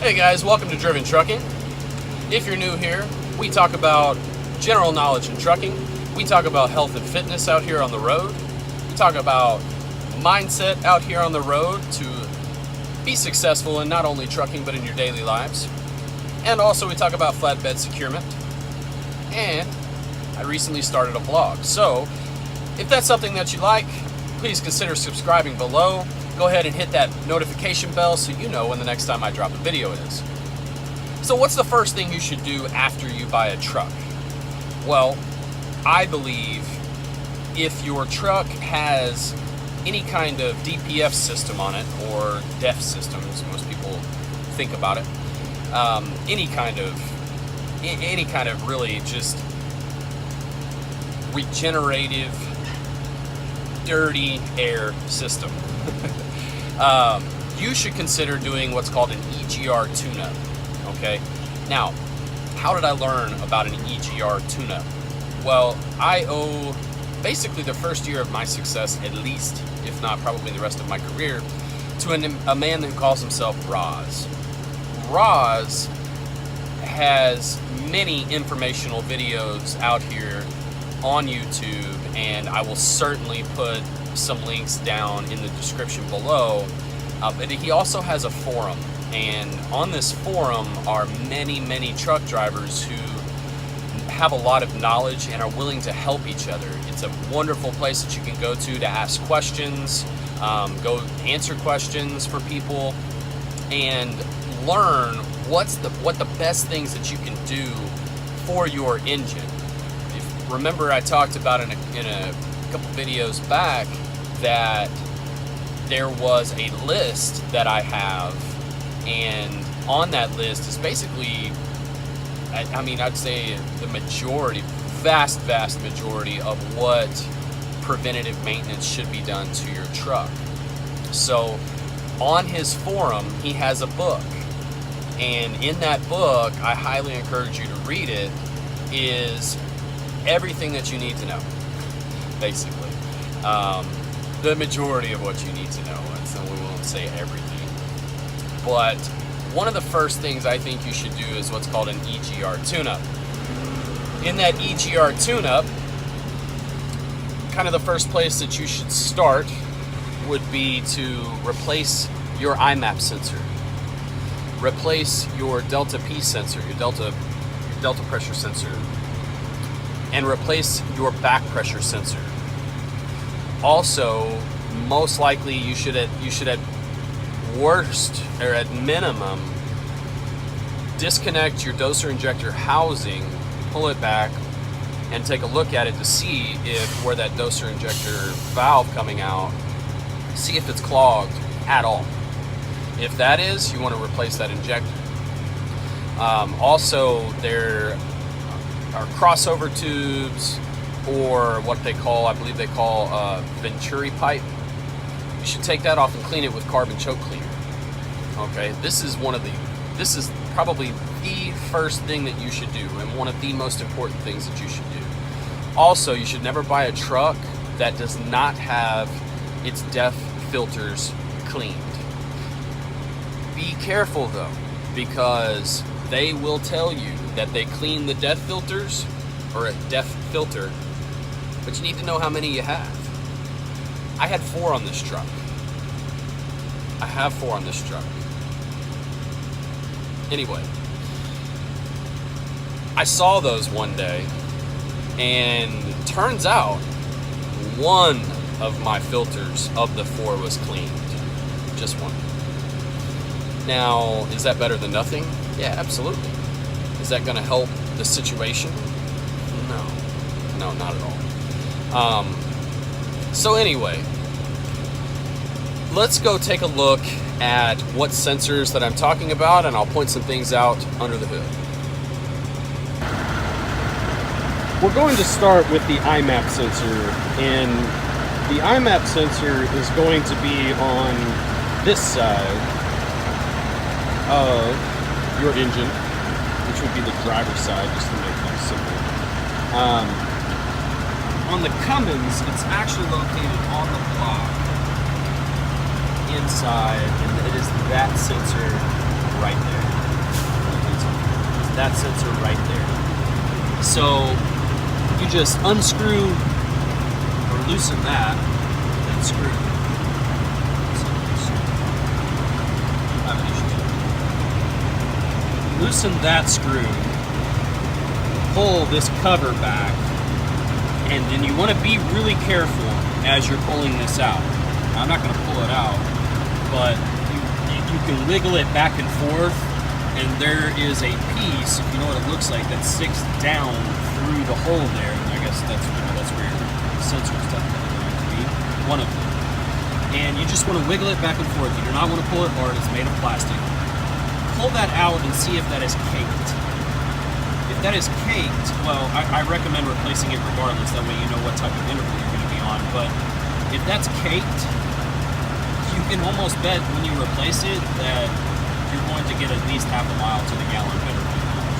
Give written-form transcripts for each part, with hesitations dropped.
Hey guys, welcome to Driven Trucking. If you're new here, we talk about general knowledge in trucking. We talk about health and fitness out here on the road. We talk about mindset out here on the road to be successful in not only trucking but in your daily lives. And also we talk about flatbed securement. And I recently started a vlog. So if that's something that you like, please consider subscribing below. Go ahead and hit that notification bell so you know when the next time I drop a video is. So what's the first thing you should do after you buy a truck? Well, I believe if your truck has any kind of DPF system on it, or DEF system as most people think about it, any kind of really just regenerative, dirty air system, you should consider doing what's called an EGR tune-up. Okay, now how did I learn about an EGR tune-up? Well, I owe basically the first year of my success, at least, if not probably the rest of my career, to a man who calls himself Rawze. Rawze has many informational videos out here on YouTube, and I will certainly put some links down in the description below. But he also has a forum, and on this forum are many truck drivers who have a lot of knowledge and are willing to help each other. It's a wonderful place that you can go to ask questions, go answer questions for people, and learn what the best things that you can do for your engine. Remember, I talked about in a couple videos back that there was a list that I have, and on that list is basically, I'd say the majority, vast majority of what preventative maintenance should be done to your truck. So on his forum, he has a book, and in that book, I highly encourage you to read it, is everything that you need to know, basically. The majority of what you need to know, and so we won't say everything. But one of the first things I think you should do is what's called an EGR tune-up. In that EGR tune-up, kind of the first place that you should start would be to replace your Imap sensor. Replace your Delta P sensor, your Delta pressure sensor, and replace your back pressure sensor. Also, most likely you should at worst, or at minimum, disconnect your doser injector housing, pull it back, and take a look at it to see if where that doser injector valve coming out, see if it's clogged at all. If that is, you want to replace that injector. Also, there are crossover tubes, or what they call, I believe they call Venturi pipe. You should take that off and clean it with carbon choke cleaner. Okay, this is probably the first thing that you should do, and one of the most important things that you should do. Also, you should never buy a truck that does not have its DEF filters cleaned. Be careful though, because they will tell you that they clean the DEF filters, or a DEF filter, but you need to know how many you have. I had 4 on this truck. I have 4 on this truck. Anyway, I saw those one day, and turns out one of my filters of the 4 was cleaned. Just one. Now, is that better than nothing? Yeah, absolutely. Is that going to help the situation? No, not at all. So anyway, let's go take a look at what sensors that I'm talking about, and I'll point some things out under the hood. We're going to start with the Imap sensor, and the Imap sensor is going to be on this side of your engine, which would be the driver's side, just to make that simple. On the Cummins, it's actually located on the block inside, and it is that sensor right there. that sensor right there. So you just unscrew or loosen that and screw. Loosen that screw, pull this cover back, and then you want to be really careful as you're pulling this out. Now, I'm not going to pull it out, but you can wiggle it back and forth, and there is a piece, if you know what it looks like, that sticks down through the hole there. And I guess that's where your sensor is definitely going to be, one of them. And you just want to wiggle it back and forth. You do not want to pull it hard. It's made of plastic. Pull that out and see if that is caked. If that is caked, well, I recommend replacing it regardless. That way you know what type of interval you're going to be on. But if that's caked, you can almost bet when you replace it that you're going to get at least half a mile to the gallon better mileage.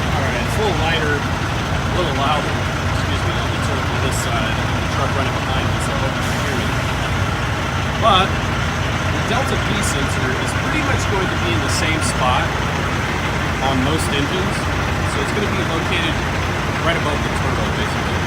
Alright, it's a little lighter, a little louder. Excuse me, I'll be turning to this side. I have the truck running behind me, so I hope you can hear me. But the Delta P sensor is pretty much going to be in the same spot on most engines. So it's going to be located right above the turbo, basically.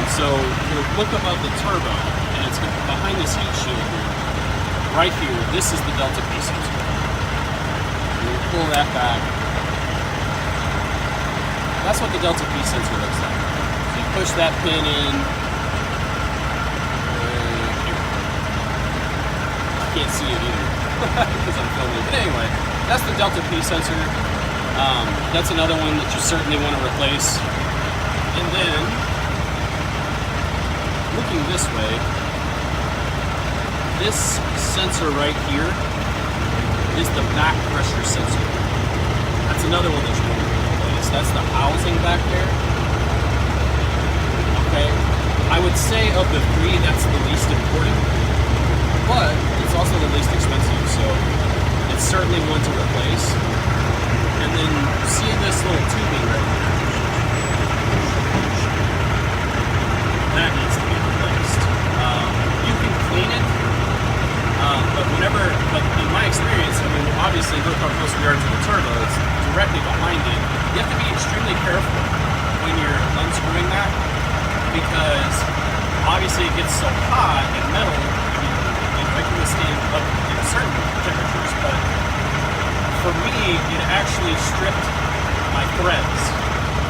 And so you'll look above the turbo, and it's behind this heat shield here. Right here, this is the Delta P sensor. You pull that back. That's what the Delta P sensor looks like. So you push that pin in. I can't see it either because I'm filming. But anyway, that's the Delta P sensor. That's another one that you certainly want to replace. And then, looking this way, this sensor right here is the back pressure sensor. That's another one that you want to replace. That's the housing back there. Okay, I would say of the three, that's the least important, but it's also the least expensive, so it's certainly one to replace. And then see this little tubing right here. That needs to be replaced. You can clean it. But in my experience, I mean, obviously look how close we are to the turbo, it's directly behind it. You have to be extremely careful when you're unscrewing that, because obviously it gets so hot and metal, it can withstand up in certain temperatures, but for me, it actually stripped my threads.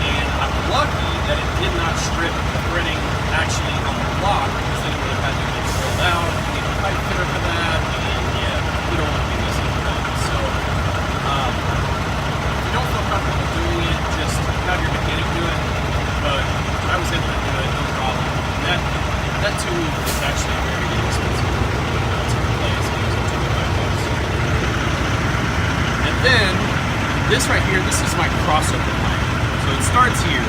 And I'm lucky that it did not strip the threading actually on the block, because then it would have had to get pulled out, you need a pipe fitter for that, and yeah, you don't want to be messing with that. So, if you don't feel comfortable doing it, just have your mechanic do it. But I was able to do it, no problem. And that tube is actually very inexpensive to replace. It was $25. And then, this right here, this is my crossover pipe. So it starts here,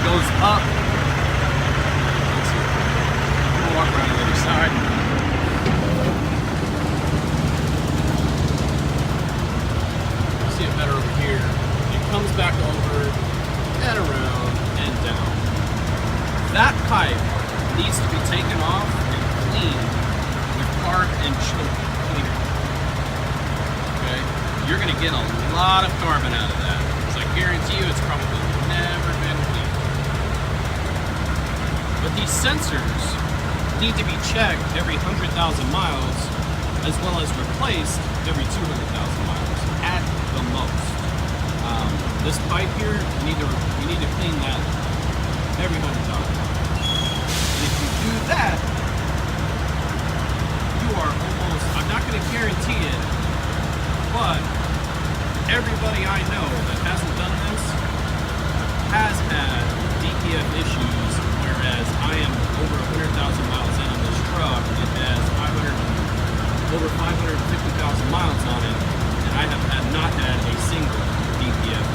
goes up. Let's see. I'm gonna walk around the other side. See it better over here. It comes back over and around and down. That pipe needs to be taken off and cleaned with carb and choke cleaner. Okay? You're gonna get a lot of carbon out of that. I guarantee you it's probably never been cleaned. But these sensors need to be checked every 100,000 miles, as well as replaced every 200,000 miles at the most. This pipe here, you need to clean that every 100,000 miles. And if you do that, you are almost, I'm not going to guarantee it, but everybody I know that hasn't done this has had DPF issues, whereas I am over 100,000 miles in on this truck. It has over 550,000 miles on it, and I have not had a single DPF issue.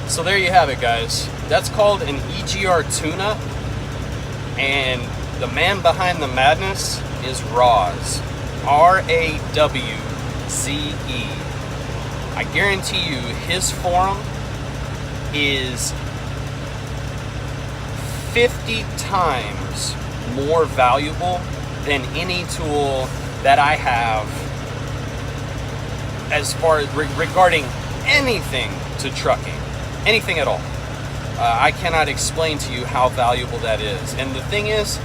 So there you have it, guys. That's called an EGR tune-up, and the man behind the madness is Rawze. R-A-W-Z-E. I guarantee you his forum is 50 times more valuable than any tool that I have as far as regarding anything to trucking, anything at all. I cannot explain to you how valuable that is. And the thing is,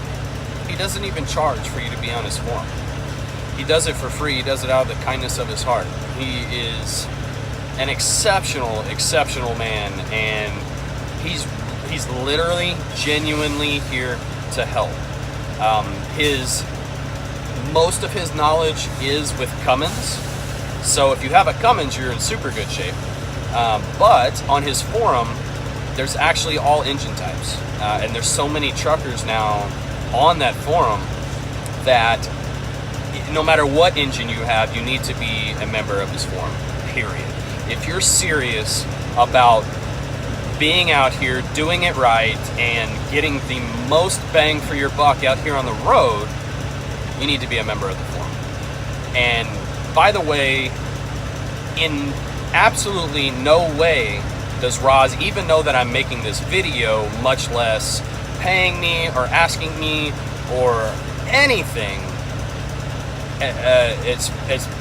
he doesn't even charge for you to be on his forum. He does it for free. He does it out of the kindness of his heart. He is an exceptional man, and he's literally, genuinely here to help. Most of his knowledge is with Cummins, so if you have a Cummins, you're in super good shape. But on his forum, there's actually all engine types, and there's so many truckers now on that forum that no matter what engine you have, you need to be a member of his forum, period. If you're serious about being out here, doing it right, and getting the most bang for your buck out here on the road, you need to be a member of the forum. And by the way, in absolutely no way does Rawze even know that I'm making this video, much less paying me or asking me or anything. It's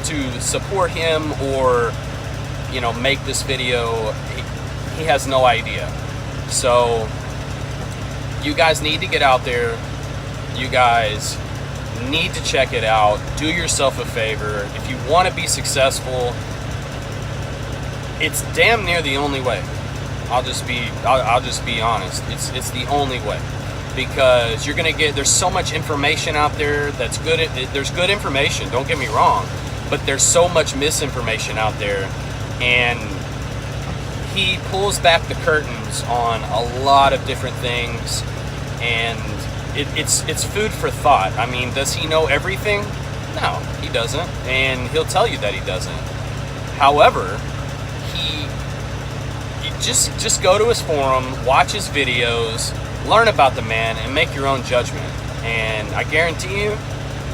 to support him or, you know, make this video. He has no idea. So you guys need to get out there. You guys need to check it out. Do yourself a favor. If you want to be successful, it's damn near the only way. I'll just be honest. It's the only way, because you're gonna get, there's so much information out there that's good. There's good information, don't get me wrong, but there's so much misinformation out there, and he pulls back the curtains on a lot of different things, and it's food for thought. I mean, does he know everything? No, he doesn't, and he'll tell you that he doesn't. However, just go to his forum, watch his videos, learn about the man, and make your own judgment. And I guarantee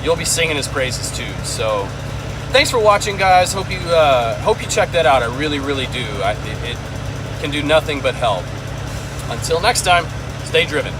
you'll be singing his praises too. So thanks for watching, guys. Hope you check that out. I really do. It can do nothing but help. Until next time, stay driven.